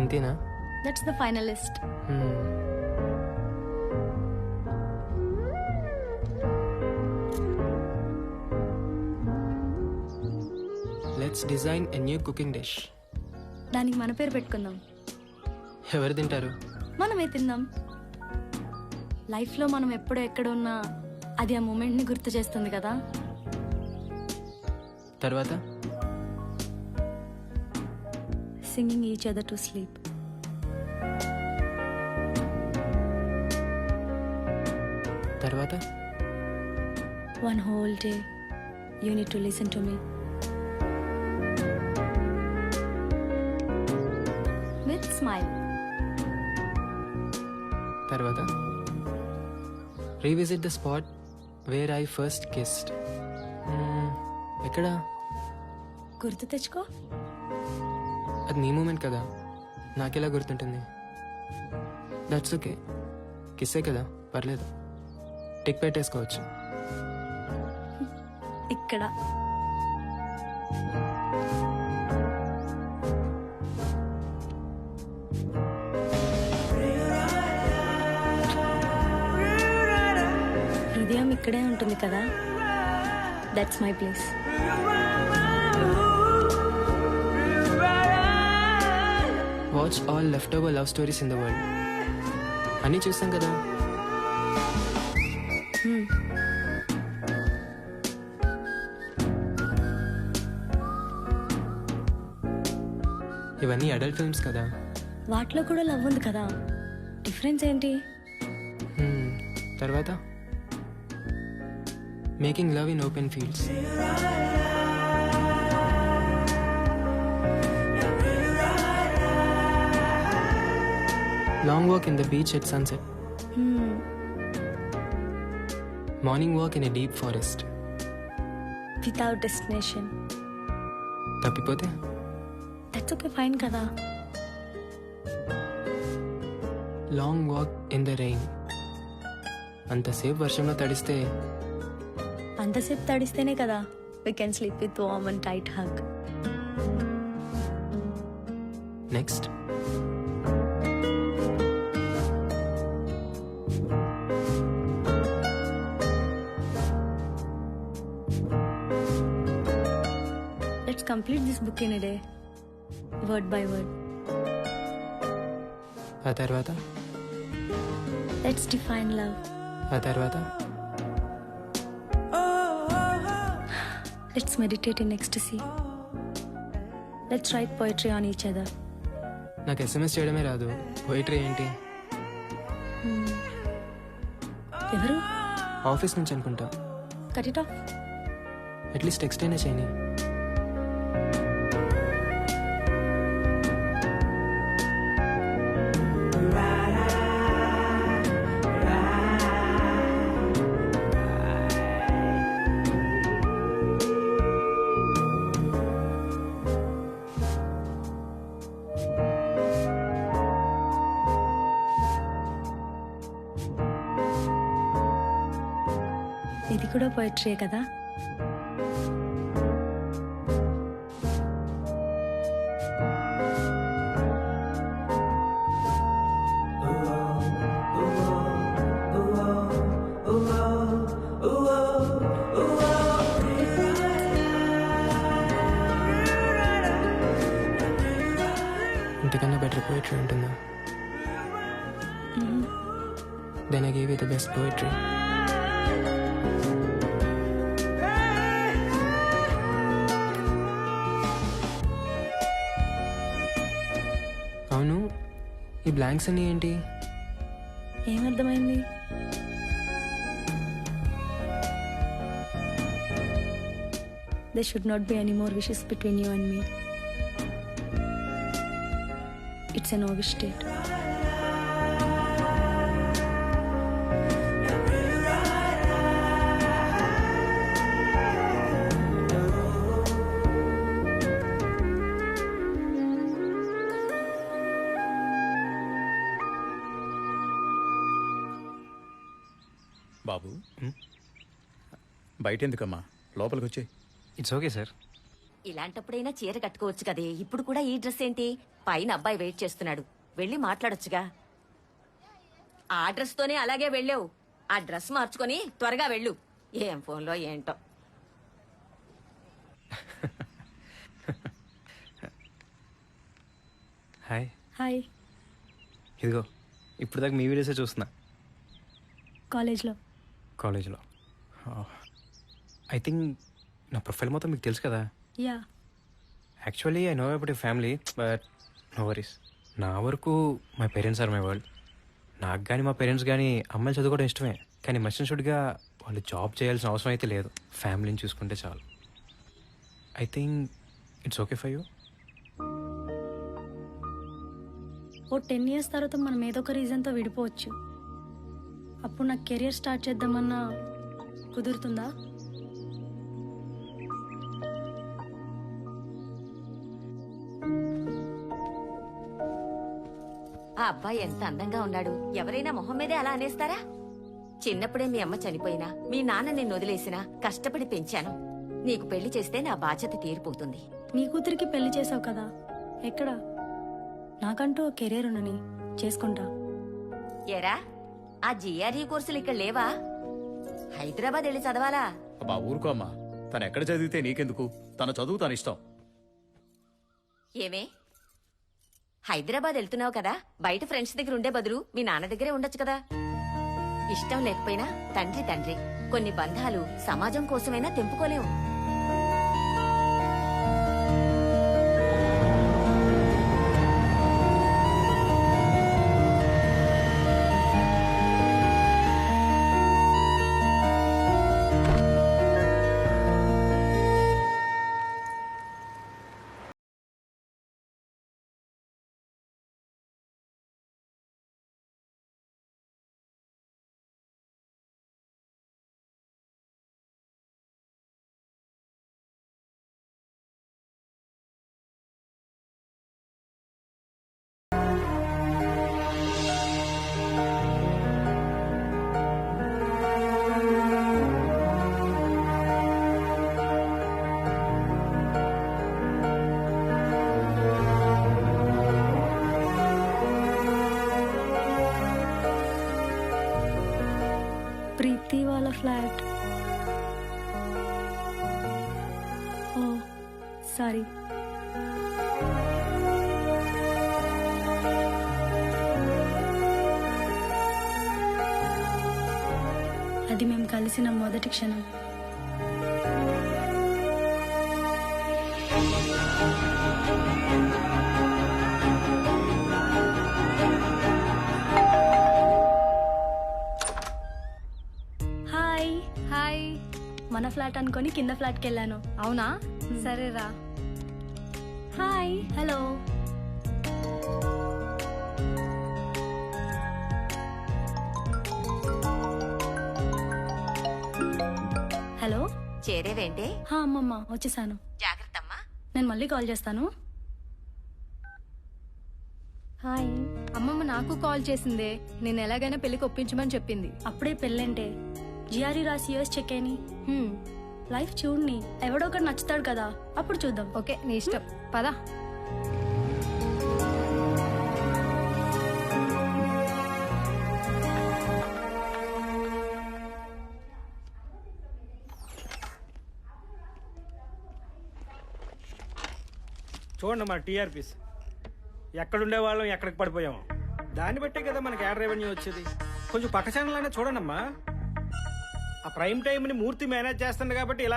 ఇంతేనా? That's the finalist. Let's design a new cooking dish. దానికి మన పేరు పెట్టుకుందాం. ఎవరు తింటారు? మనమే తిందాం. లైఫ్లో మనం ఎప్పుడో ఎక్కడ ఉన్నా అది ఆ మూమెంట్ని గుర్తు చేస్తుంది కదా. తర్వాత singing each other to sleep. తర్వాత one whole day you need to listen to me with smile. తర్వాత revisit the spot where I first kissed. ఎక్కడ? గుర్తు తెచ్చుకో. అది నీ మూమెంట్ కదా, నాకెలా గుర్తుంటుంది? దట్స్ ఓకే, కిస్సే కదా, పర్లేదు. టిక్ పెట్టేసుకోవచ్చు. ఇక్కడ హృదయం ఇక్కడే ఉంటుంది కదా. That's my place. Watch all left over love stories in the world. అన్నీ చూస్తాం కదా. ఇవన్నీ అడల్ట్ ఫిల్మ్స్ కదా. వాటిలో కూడా లవ్ ఉంది కదా. డిఫరెన్స్ ఏంటి? తర్వాత making love in open fields. Long walk in the beach at sunset. Morning walk in a deep forest. Without destination. తప్పిపోతే దట్స్ ఓకే, ఫైన్ కదా. Long walk in the rain. అంతసేపు వర్షంలో తడిస్తే అంతసేపు తడిస్తేనే కదా we can sleep with warm and tight hug. Next let's complete this book in a day, word by word. ఆ తర్వాత let's define love. ఆ తర్వాత Let's meditate in ecstasy. Let's write poetry on each other. నాకు SMS చేయడమే రాదు, poetry ఏంటి? ఎవరు? Office నుంచి అనుకుంటా. Cut it off. At least text అయినా చేయని. ఇది కూడా పోయిటరీయే కదా. ఇంతకన్నా బెటర్ పోయిటరీ ఉంటుందా? Then I give you the best poetry. అవును, ఈ బ్లాంక్స్ అన్నీ ఏంటి? ఏమర్థమైంది? There should not be any more wishes between you and me. It's a no-wish state. బాబు, బయట ఎందుకమ్మా, లోపలికి వచ్చే. It's okay sir. ఇలాంటప్పుడైనా చీర కట్టుకోవచ్చు కదే, ఇప్పుడు కూడా ఈ డ్రెస్ ఏంటి? పైన అబ్బాయి వెయిట్ చేస్తున్నాడు, వెళ్ళి మాట్లాడొచ్చుగా. ఆ డ్రెస్ తోనే అలాగే వెళ్ళావు. ఆ డ్రెస్ మార్చుకొని త్వరగా వెళ్ళు. ఏం ఫోన్లో ఏంటో. హాయ్. హాయ్. ఇదిగో ఇప్పుడు దాకా మీ వీడియోసే చూస్తున్నా కాలేజ్లో. కాలేజ్లో. ఐ థింక్ నా ప్రొఫైల్ మొత్తం మీకు తెలుసు కదా. Yeah. Actually I know about you family, but no worries. నా వరకు my parents are my world. నాకు కానీ మా పేరెంట్స్ కానీ అమ్మాయిలు చదువుకోవడం ఇష్టమే, కానీ మస్ట్ షుడ్గా వాళ్ళు జాబ్ చేయాల్సిన అవసరం అయితే లేదు. ఫ్యామిలీని చూసుకుంటే చాలు. I think it's okay for you. ఓ 10 years తర్వాత మనం ఏదో ఒక రీజన్తో విడిపోవచ్చు. అప్పుడు నాకు కెరియర్ స్టార్ట్ చేద్దామన్నా కుదురుతుందా? ఆ అబ్బాయి ఎంత అందంగా ఉన్నాడు. ఎవరైనా మొహం మీదే అలా అనేస్తారా? చిన్నప్పుడే మీ అమ్మ చనిపోయినా, మీ నాన్న నిన్ను వదిలేసినా కష్టపడి పెంచాను. నీకు పెళ్లి చేస్తే నా బాధ్యత తీరిపోతుంది. నీ కూతురికి పెళ్లి చేసావు కదా, ఎక్కడ? నాకంటూ ఓ కెరీర్ ఉండని చేసుకుంటా. ఏరా, ఆ జిఆర్ఈ కోర్సులు ఇక్కడ లేవా? హైదరాబాద్ వెళ్ళి చదవాలా? అబ్బా ఊరుకో అమ్మా, తను ఎక్కడ చదివితే నీకెందుకు? తన చదువు తన ఇష్టం. ఏమే, హైదరాబాద్ వెళ్తున్నావు కదా, బయట ఫ్రెండ్స్ దగ్గర ఉండే బదులు మీ నాన్న దగ్గరే ఉండొచ్చు కదా. ఇష్టం లేకపోయినా తండ్రి తండ్రి. కొన్ని బంధాలు సమాజం కోసమైనా తెంపుకోలేవు. ప్రీతి వాళ్ళ ఫ్లాట్. ఓ సారీ. అది మేము కలిసిన మొదటి క్షణం. హాయ్. హాయ్. మన ఫ్లాట్ అనుకొని కింద ఫ్లాట్కి వెళ్ళాను. అవునా? సరేరా. హాయ్. హలో. హలో. చేరేవేంటే? హా అమ్మమ్మ వచ్చేసాను. జాగ్రత్తమ్మా. నేను మళ్ళీ కాల్ చేస్తాను. హాయ్. అమ్మమ్మ నాకు కాల్ చేసిందే. నేను ఎలాగైనా పెళ్లికి ఒప్పించమని చెప్పింది. అప్పుడే పెళ్ళంటే జిఆర్ఈ రాసి యూఎస్ చెక్ అయిని హ్మ్. లైఫ్ చూడని, ఎవడో ఒకటి నచ్చుతాడు కదా, అప్పుడు చూద్దాం. ఓకే, నీ ఇష్టం. పదా. చూడండి మా టీఆర్పీస్ ఎక్కడుండే వాళ్ళం ఎక్కడికి పడిపోయాము. దాన్ని బట్టే కదా మనకి యాడ్ రెవెన్యూ వచ్చేది. కొంచెం పక్క ఛానల్ అయినా చూడండి అమ్మా. ఆ ప్రైమ్ టైంని మూర్తి మేనేజ్ చేస్తుంది కాబట్టి ఇలా